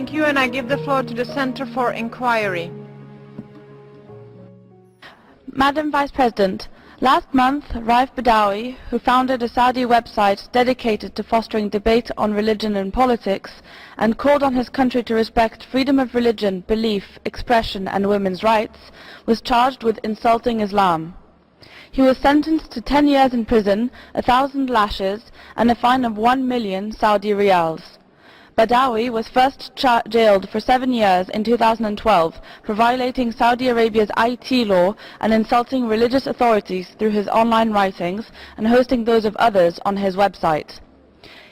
thank you, and I give the floor to the Center for Inquiry. Madam Vice President, last month, Raif Badawi, who founded a Saudi website dedicated to fostering debate on religion and politics, and called on his country to respect freedom of religion, belief, expression and women's rights, was charged with insulting Islam. He was sentenced to 10 years in prison, 1,000 lashes, and a fine of 1 million Saudi riyals. Badawi was first jailed for 7 years in 2012 for violating Saudi Arabia's IT law and insulting religious authorities through his online writings and hosting those of others on his website.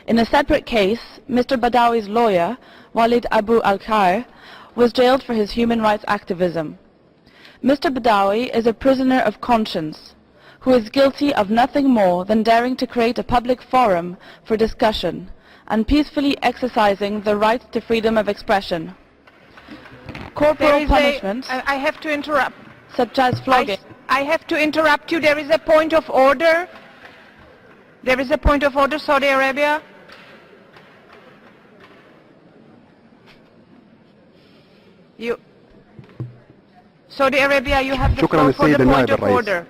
In a separate case, Mr. Badawi's lawyer, Walid Abu Al-Khair, was jailed for his human rights activism. Mr. Badawi is a prisoner of conscience, who is guilty of nothing more than daring to create a public forum for discussion and peacefully exercising the right to freedom of expression. Corporal punishment, I have to interrupt. Such as flogging. I have to interrupt you. There is a point of order. There is a point of order, Saudi Arabia. Saudi Arabia, you have the floor for the point of order.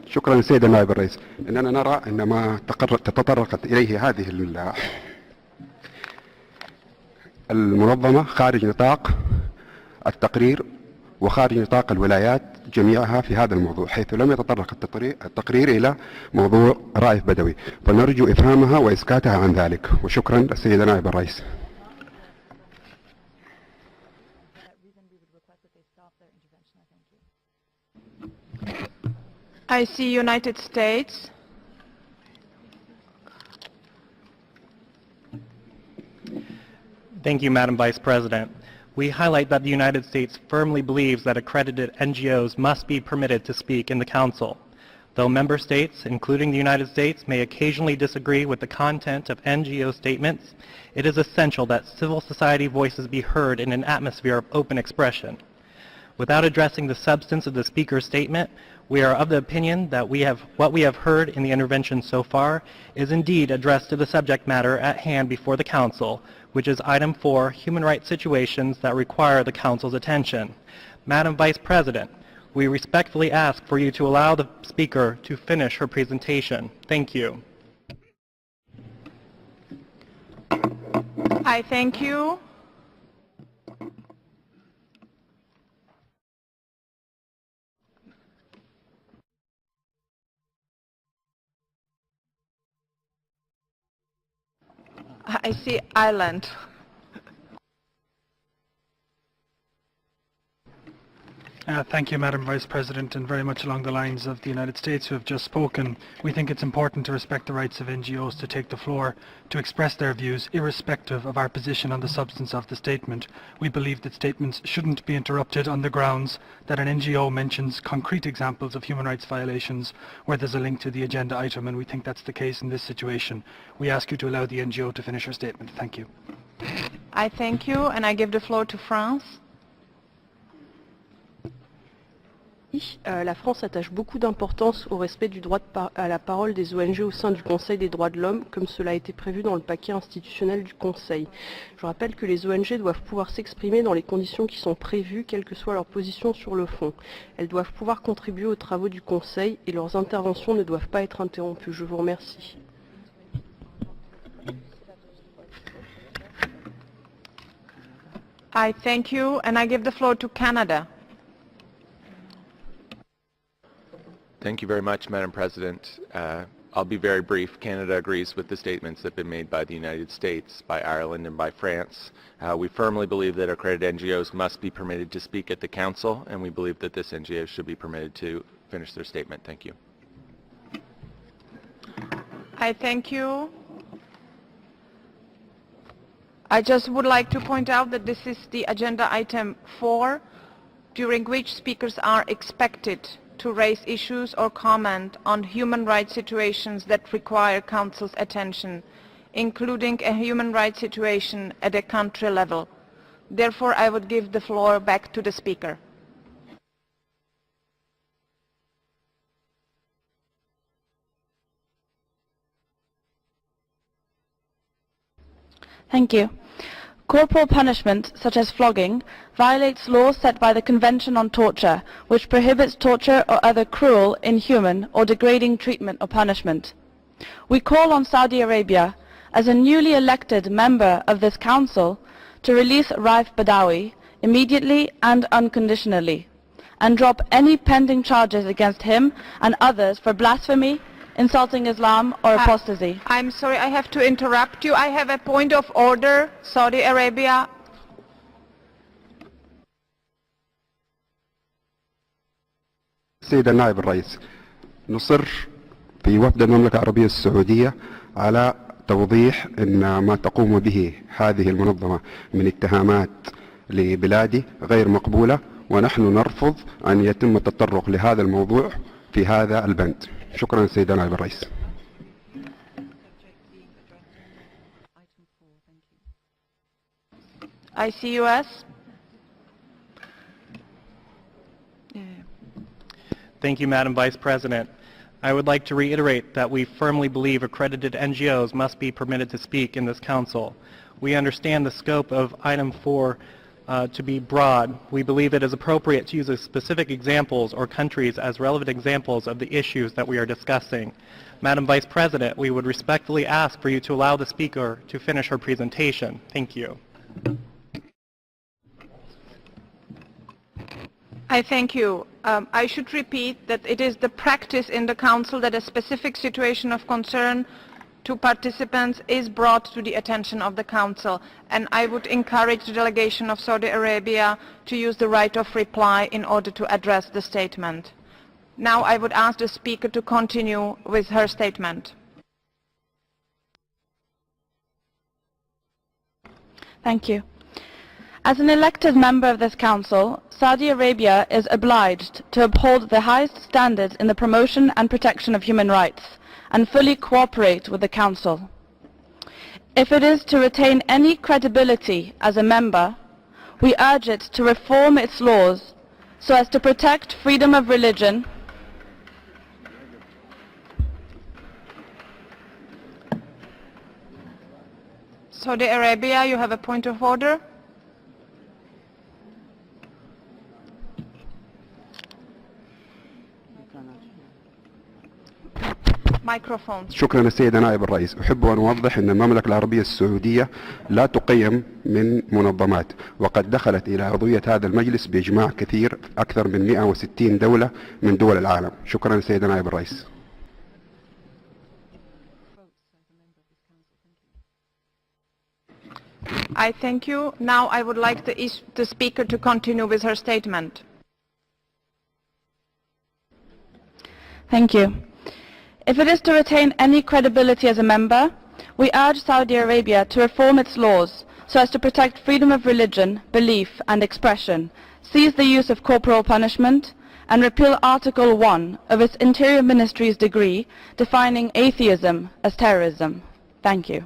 شكرا سيد النائب الرئيس. إننا نرى أن ما تطرقت إليه هذه المنظمة خارج نطاق التقرير وخارج نطاق الولايات جميعها في هذا الموضوع، حيث لم يتطرق التقرير إلى موضوع رائف بدوي، فنرجو إفهامها وإسكاتها عن ذلك. وشكرا السيد نائب الرئيس. I see United States. Thank you, Madam Vice President. We highlight that the United States firmly believes that accredited NGOs must be permitted to speak in the Council. Though member states, including the United States, may occasionally disagree with the content of NGO statements, it is essential that civil society voices be heard in an atmosphere of open expression. Without addressing the substance of the speaker's statement, we are of the opinion that what we have heard in the intervention so far is indeed addressed to the subject matter at hand before the Council, which is item 4, human rights situations that require the Council's attention. Madam Vice President, we respectfully ask for you to allow the speaker to finish her presentation. Thank you. I thank you. I see Ireland. Thank you, Madam Vice President, and very much along the lines of the United States who have just spoken, we think it's important to respect the rights of NGOs to take the floor, to express their views, irrespective of our position on the substance of the statement. We believe that statements shouldn't be interrupted on the grounds that an NGO mentions concrete examples of human rights violations where there's a link to the agenda item, and we think that's the case in this situation. We ask you to allow the NGO to finish her statement. Thank you. I thank you, and I give the floor to France. La France attache beaucoup d'importance au respect du droit à la parole des ONG au sein du Conseil des droits de l'homme, comme cela a été prévu dans le paquet institutionnel du Conseil. Je rappelle que les ONG doivent pouvoir s'exprimer dans les conditions qui sont prévues, quelle que soit leur position sur le fond. Elles doivent pouvoir contribuer aux travaux du Conseil et leurs interventions ne doivent pas être interrompues. Je vous remercie. I thank you, and I give the floor to Canada. Thank you very much, Madam President. I'll be very brief. Canada agrees with the statements that have been made by the United States, by Ireland, and by France. We firmly believe that accredited NGOs must be permitted to speak at the Council, and we believe that this NGO should be permitted to finish their statement. Thank you. I thank you. I just would like to point out that this is the agenda item 4, during which speakers are expected to raise issues or comment on human rights situations that require Council's attention, including a human rights situation at a country level. Therefore, I would give the floor back to the speaker. Thank you. Corporal punishment, such as flogging, violates laws set by the Convention on Torture, which prohibits torture or other cruel, inhuman, or degrading treatment or punishment. We call on Saudi Arabia, as a newly elected member of this Council, to release Raif Badawi immediately and unconditionally, and drop any pending charges against him and others for blasphemy, insulting Islam, or apostasy. I'm sorry, I have to interrupt you. I have a point of order. Saudi Arabia. سيد النائب الرئيس، نصر في وفد المملكة العربية السعودية على توضيح أن ما تقوم به هذه المنظمة من اتهامات لبلادي غير مقبولة، ونحن نرفض أن يتم التطرق لهذا الموضوع في هذا البند. شكرا سيد النائب الرئيس. ICUS. Thank you, Madam Vice President. I would like to reiterate that we firmly believe accredited NGOs must be permitted to speak in this Council. We understand the scope of item 4 to be broad. We believe it is appropriate to use specific examples or countries as relevant examples of the issues that we are discussing. Madam Vice President, we would respectfully ask for you to allow the speaker to finish her presentation. Thank you. I thank you. I should repeat that it is the practice in the Council that a specific situation of concern to participants is brought to the attention of the Council, and I would encourage the delegation of Saudi Arabia to use the right of reply in order to address the statement. Now I would ask the speaker to continue with her statement. Thank you. As an elected member of this Council, Saudi Arabia is obliged to uphold the highest standards in the promotion and protection of human rights and fully cooperate with the Council. If it is to retain any credibility as a member, we urge it to reform its laws so as to protect freedom of religion, Saudi Arabia, you have a point of order? Microphone. شكرا السيد نائب الرئيس. أحب أن أوضح أن المملكة العربية السعودية لا تقيم من منظمات، وقد دخلت إلى عضوية هذا المجلس بإجماع كثير أكثر من 160 دولة من دول العالم. شكرا السيد نائب الرئيس. I thank you. Now I would like the speaker to continue with her statement. Thank you. If it is to retain any credibility as a member, we urge Saudi Arabia to reform its laws so as to protect freedom of religion, belief and expression, cease the use of corporal punishment, and repeal Article 1 of its Interior Ministry's decree defining atheism as terrorism. Thank you.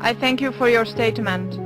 I thank you for your statement.